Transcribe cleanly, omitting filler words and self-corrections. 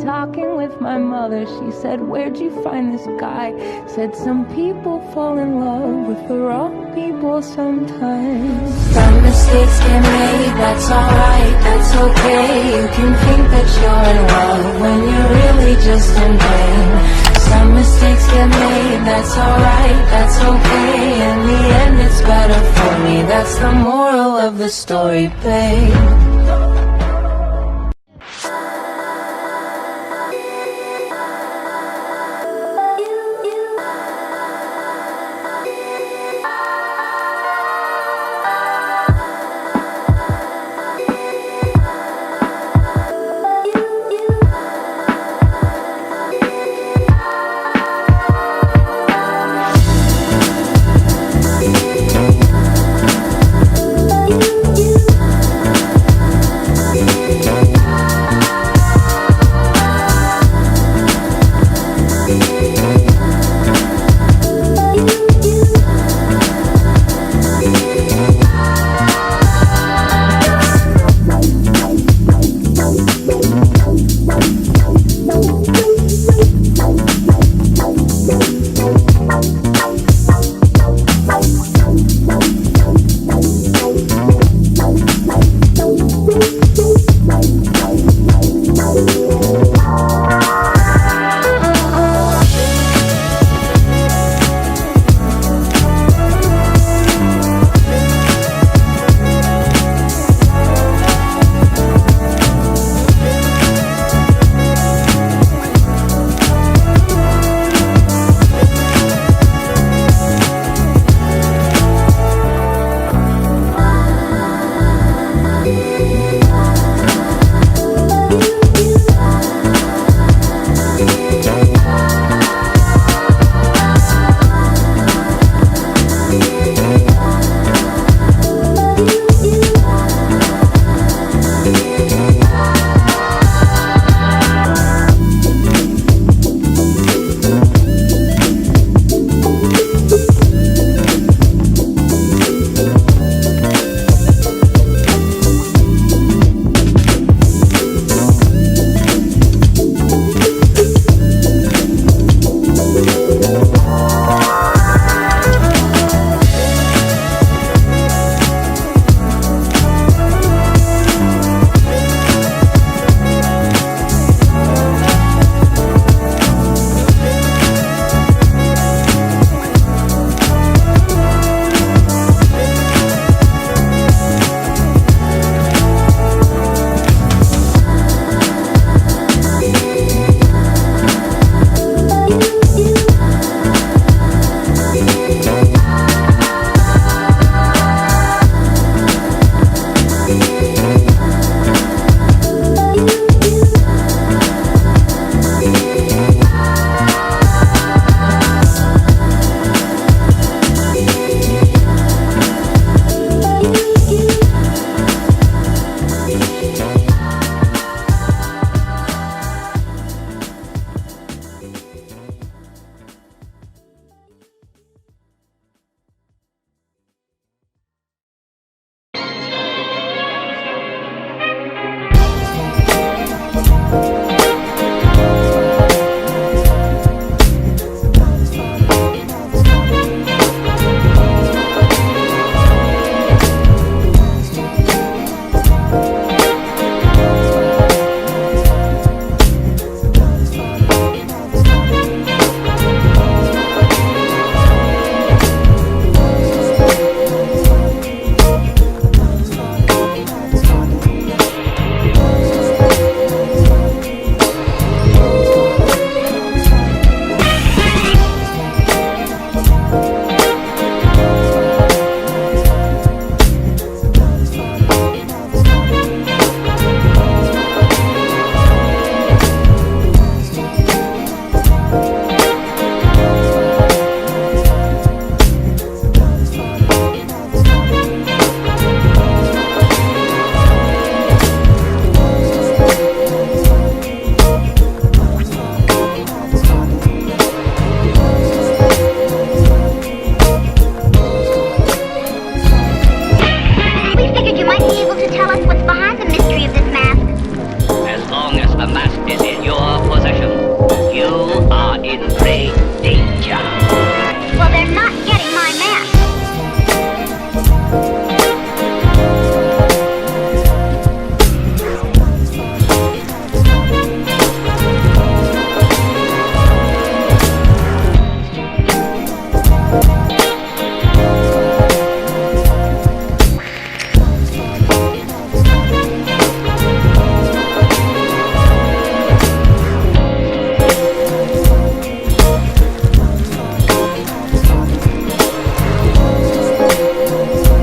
Talking with my mother, she said, where'd you find this guy? Said some people fall in love with the wrong people sometimes. Some mistakes get made, that's alright, that's okay. You can think that you're in love when you're really just in pain. Some mistakes get made, that's alright, that's okay. In the end it's better for me, that's the moral of the story, babe.